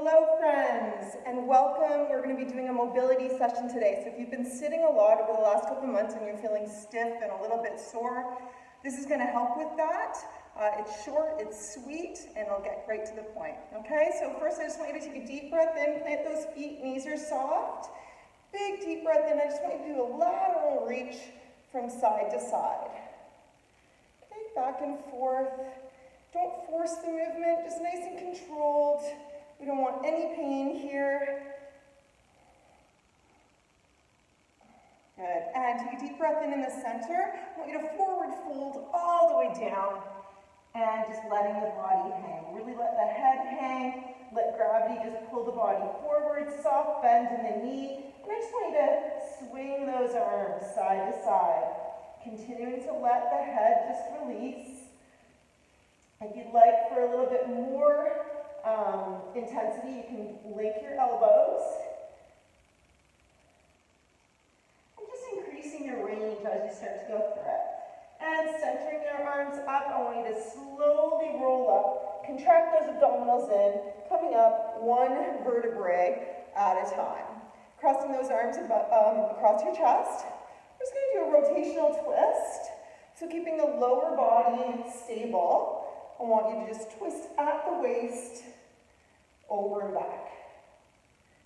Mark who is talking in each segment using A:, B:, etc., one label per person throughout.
A: Hello friends, and welcome. We're going to be doing a mobility session today. So if you've been sitting a lot over the last couple of months and you're feeling stiff and a little bit sore, this is going to help with that. It's short, it's sweet, and I'll get right to the point. Okay, so first I just want you to take a deep breath in, plant those feet, knees are soft. Big deep breath in. I just want you to do a lateral reach from side to side. Okay, back and forth. Don't force the movement, just nice and controlled. We don't want any pain here. Good, and take a deep breath in the center. I want you to forward fold all the way down and just letting the body hang. Really let the head hang, let gravity just pull the body forward, soft bend in the knee. And I just want you to swing those arms side to side, continuing to let the head just release. If you'd like for a little bit more intensity, you can link your elbows. And just increasing your range as you start to go through it. And centering your arms up, I want you to slowly roll up. Contract those abdominals in, coming up one vertebrae at a time. Crossing those arms across your chest. We're just going to do a rotational twist. So keeping the lower body stable. I want you to just twist at the waist, over and back.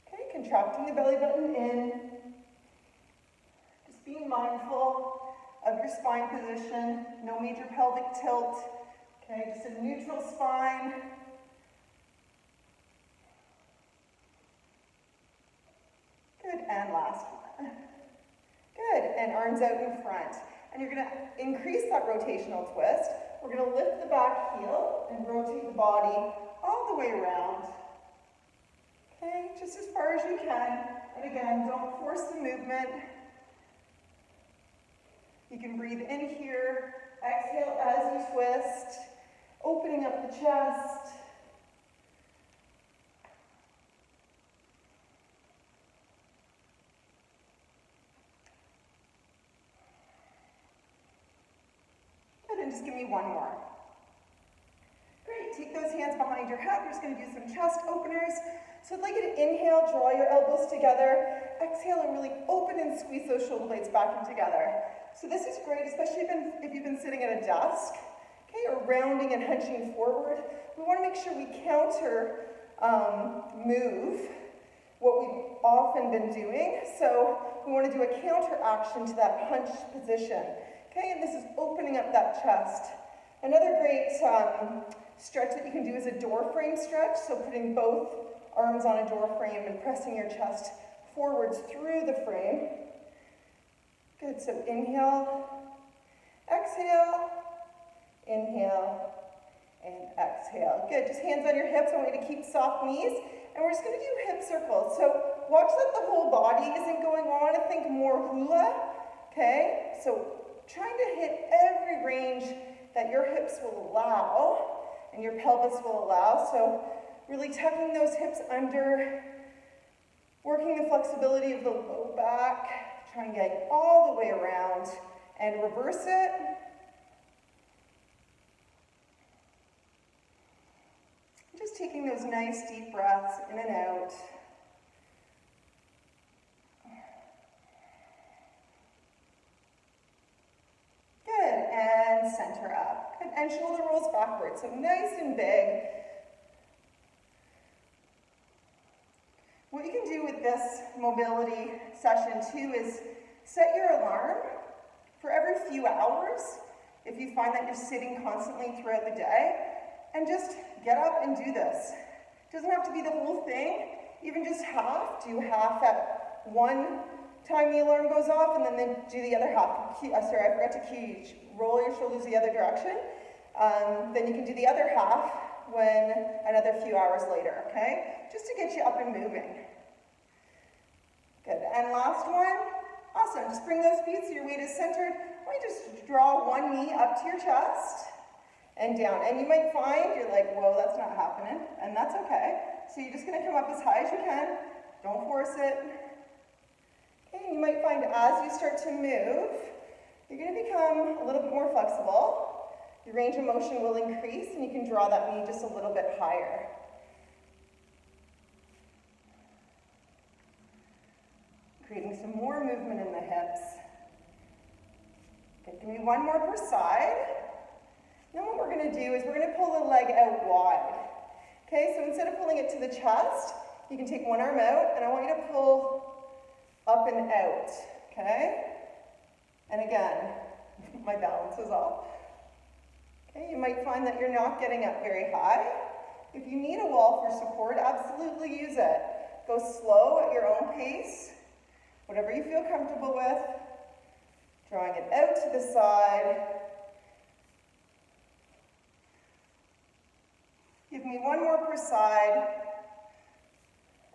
A: Okay, contracting the belly button in. Just being mindful of your spine position. No major pelvic tilt. Okay, just a neutral spine. Good, and last one. Good, and arms out in front. And you're going to increase that rotational twist. We're going to lift the back heel and rotate the body all the way around. Okay, just as far as you can. And again, don't force the movement. You can breathe in here, exhale as you twist, opening up the chest. And just give me one more. Great, take those hands behind your head. We're just going to do some chest openers. So I'd like you to inhale, draw your elbows together. Exhale and really open and squeeze those shoulder blades back in together. So this is great, especially if you've been sitting at a desk, okay, or rounding and hunching forward. We want to make sure we counter move what we've often been doing. So we want to do a counter action to that hunch position. Okay, and this is opening up that chest. Another great stretch that you can do is a door frame stretch. So putting both arms on a door frame and pressing your chest forwards through the frame. Good, so inhale, exhale, inhale, and exhale. Good, just hands on your hips. I want you to keep soft knees. And we're just going to do hip circles. So watch that the whole body isn't going on. I think more hula. Okay, so trying to hit every range that your hips will allow and your pelvis will allow. So really tucking those hips under, working the flexibility of the low back, trying to get all the way around and reverse it. Just taking those nice deep breaths in and out. And center up. And shoulder rolls backwards, so nice and big. What you can do with this mobility session too is set your alarm for every few hours if you find that you're sitting constantly throughout the day, and just get up and do this. It doesn't have to be the whole thing, even just half. Do half at one time the alarm goes off, and then do the other half. Sorry, I forgot to cue you. Roll your shoulders the other direction. Then you can do the other half when another few hours later, okay? Just to get you up and moving. Good, and last one. Awesome, just bring those feet so your weight is centered. Why don't you just draw one knee up to your chest and down. And you might find you're like, whoa, that's not happening, and that's okay. So you're just gonna come up as high as you can. Don't force it. Okay, you might find as you start to move, you're going to become a little bit more flexible. Your range of motion will increase, and you can draw that knee just a little bit higher. getting some more movement in the hips. Okay, give me one more per side. Then what we're going to do is we're going to pull the leg out wide. Okay, so instead of pulling it to the chest, you can take one arm out, and I want you to pull up and out, okay? And again, my balance is off. Okay, you might find that you're not getting up very high. If you need a wall for support, absolutely use it. Go slow at your own pace, whatever you feel comfortable with. Drawing it out to the side. Give me one more per side.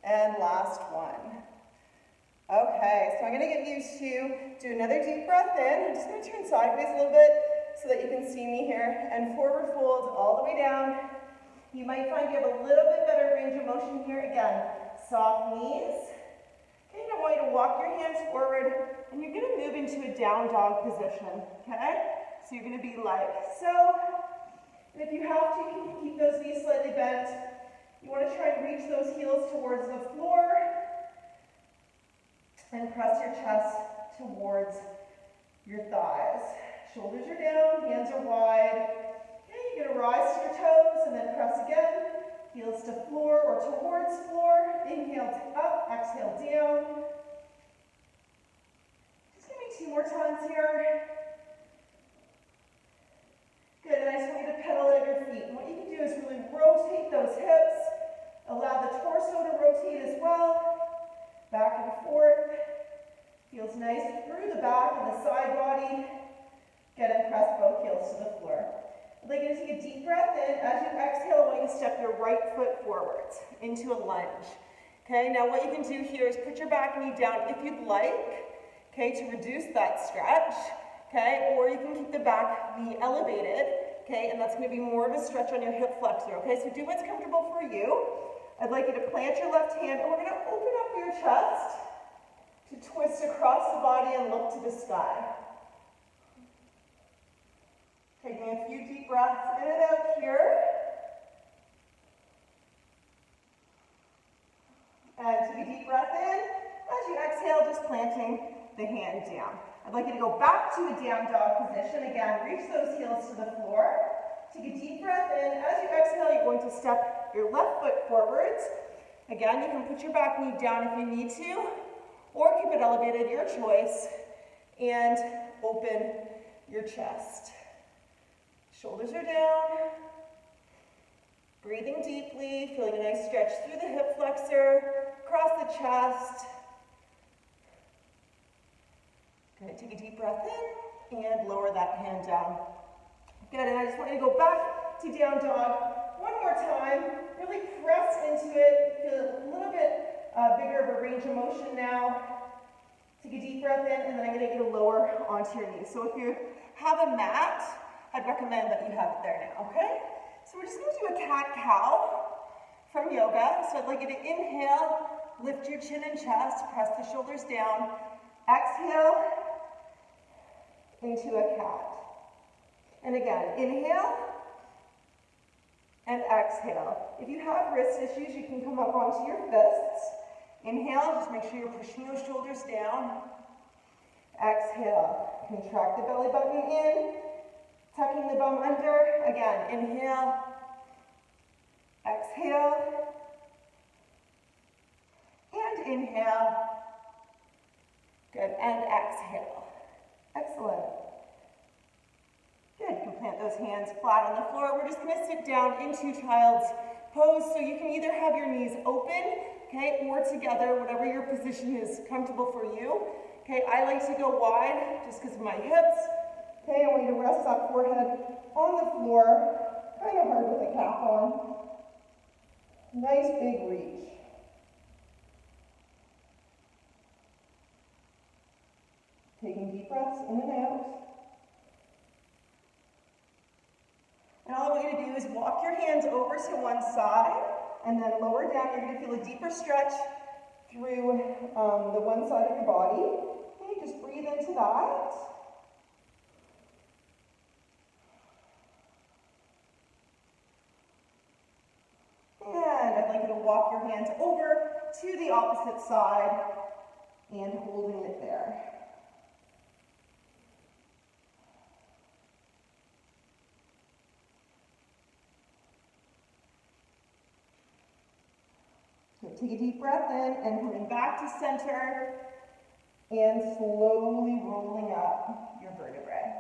A: And last one. Okay, so I'm going to get you to do another deep breath in. I'm just going to turn sideways a little bit so that you can see me here. And forward fold all the way down. You might find you have a little bit better range of motion here. Again, soft knees. Okay, I want you to walk your hands forward, and you're going to move into a down dog position, okay? So you're going to be like so. And if you have to, you can keep those knees slightly bent. You want to try and reach those heels towards the floor and press your chest towards your thighs. Shoulders are down, hands are wide. Okay, you're going to rise to your toes and then press again. Heels to floor or towards floor. Inhale up, exhale down. Just give me 2 more times here. Good, and I just want you to pedal at your feet. And what you can do is really rotate those hips. Allow the torso to rotate as well. Back and forth. Feels nice through the back and the side body. Good, and press both heels to the floor. I'd like you to take a deep breath in. As you exhale, I want you to step your right foot forwards into a lunge. Okay, now what you can do here is put your back knee down if you'd like, okay, to reduce that stretch, okay, or you can keep the back knee elevated, okay, and that's going to be more of a stretch on your hip flexor, okay, so do what's comfortable for you. I'd like you to plant your left hand, and we're going to open up your chest to twist across the body and look to the sky. Taking a few deep breaths in and out here. And take a deep breath in. As you exhale, just planting the hand down. I'd like you to go back to a down dog position. Again, reach those heels to the floor. Take a deep breath in. As you exhale, you're going to step your left foot forwards. Again, you can put your back knee down if you need to, or keep it elevated, your choice, and open your chest. Shoulders are down. Breathing deeply, feeling a nice stretch through the hip flexor, across the chest. Good, take a deep breath in and lower that hand down. Good, and I just want you to go back to down dog one more time. Really press into it. Feel a little bit bigger of a range of motion now. Take a deep breath in, and then I'm going to get you to lower onto your knees. So if you have a mat, I'd recommend that you have it there now, okay? So we're just going to do a cat-cow from yoga. So I'd like you to inhale, lift your chin and chest, press the shoulders down. Exhale into a cat. And again, inhale and exhale. If you have wrist issues, you can come up onto your fists. Inhale, just make sure you're pushing those shoulders down. Exhale, contract the belly button in. Tucking the bum under. Again, inhale, exhale, and inhale. Good, and exhale. Excellent. Good, you can plant those hands flat on the floor. We're just going to sit down into child's pose, so you can either have your knees open, okay, or together, whatever your position is comfortable for you. Okay, I like to go wide just because of my hips. Okay, I want you to rest that forehead on the floor, kind of hard with the cap on. Nice big reach. Taking deep breaths in and out. And all I want you to do is walk your hands over to one side and then lower down. You're going to feel a deeper stretch through the one side of your body. Okay, just breathe into that. And I'd like you to walk your hands over to the opposite side. and holding it there. Good. Take a deep breath in and coming back to center and slowly rolling up your vertebrae.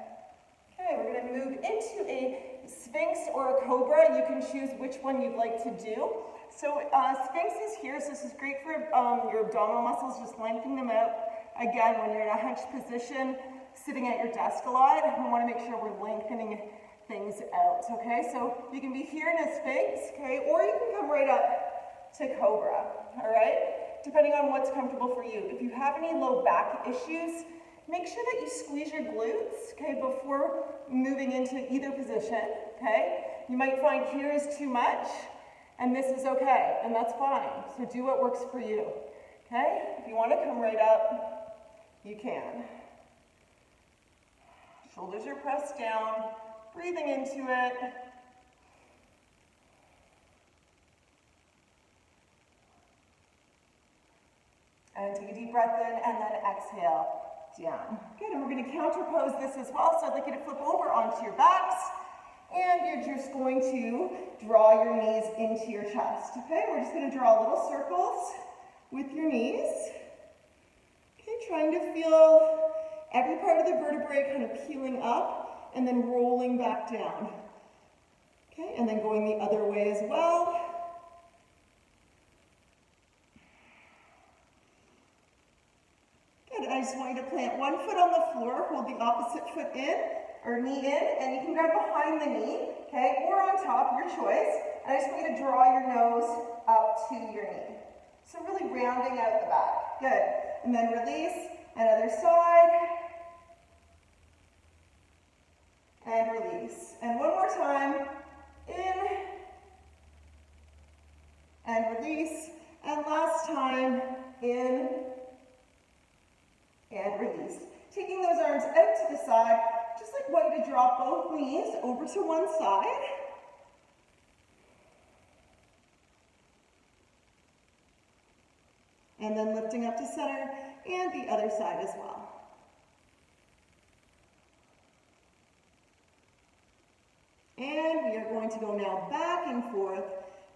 A: Okay, we're going to move into a Sphinx or a Cobra. You can choose which one you'd like to do. So Sphinx is here, so this is great for your abdominal muscles, just lengthening them out. Again, when you're in a hunched position, sitting at your desk a lot, we want to make sure we're lengthening things out, okay? So you can be here in a Sphinx, okay, or you can come right up to Cobra, all right? Depending on what's comfortable for you. If you have any low back issues, make sure that you squeeze your glutes, okay, before moving into either position, okay? You might find here is too much, and this is okay, and that's fine. So do what works for you, okay? If you want to come right up, you can. Shoulders are pressed down, breathing into it. And take a deep breath in, and then exhale down. Good, and we're going to counterpose this as well, so I'd like you to flip over onto your backs, and you're just going to draw your knees into your chest, okay? We're just going to draw little circles with your knees. Okay, trying to feel every part of the vertebrae kind of peeling up and then rolling back down. Okay, and then going the other way as well. Good, I just want you to plant one foot on the floor, hold the opposite foot in, or knee in, and you can grab behind the knee, okay, or on top, your choice. And I just want you to draw your nose up to your knee. So really rounding out the back. Good. And then release, and other side. And release. And one more time. In. And release. And last time. In. And release. Taking those arms out to the side. Just like want you to drop both knees over to one side. And then lifting up to center, and the other side as well. And we are going to go now back and forth,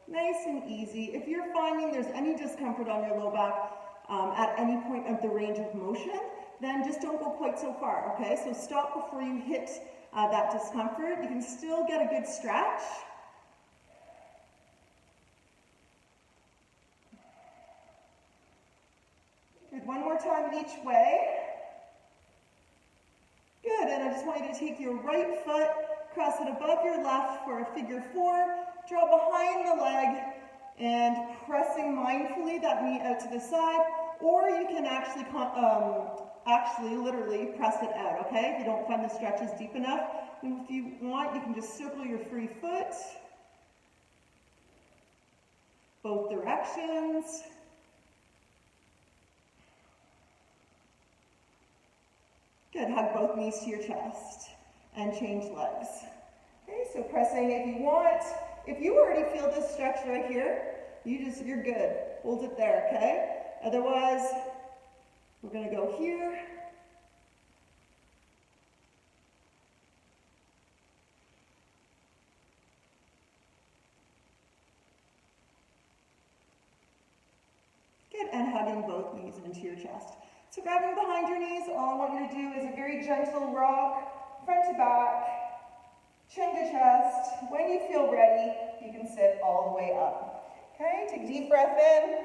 A: nice and easy. If you're finding there's any discomfort on your low back at any point of the range of motion, then just don't go quite so far, okay? So stop before you hit that discomfort. You can still get a good stretch. Good, one more time each way. Good, and I just want you to take your right foot, cross it above your left for a figure four, draw behind the leg, and pressing mindfully that knee out to the side, or you can actually literally press it out, okay? If you don't find the stretches deep enough, and if you want, you can just circle your free foot, both directions. Good, hug both knees to your chest and change legs. Okay, so pressing if you want. If you already feel this stretch right here, you're good. Hold it there, okay? Otherwise, we're gonna go here. Good, and hugging both knees into your chest. So grabbing behind your knees, all I want you to do is a very gentle rock, front to back, chin to chest. When you feel ready, you can sit all the way up. Okay, take a deep breath in.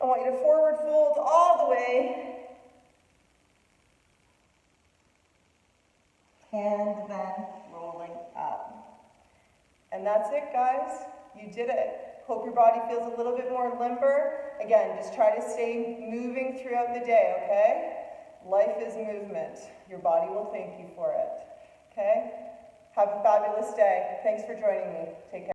A: I want you to forward fold all the way. And then rolling up. And that's it, guys. You did it. Hope your body feels a little bit more limber. Again, just try to stay moving throughout the day, okay? Life is movement. Your body will thank you for it, okay? Have a fabulous day. Thanks for joining me. Take care.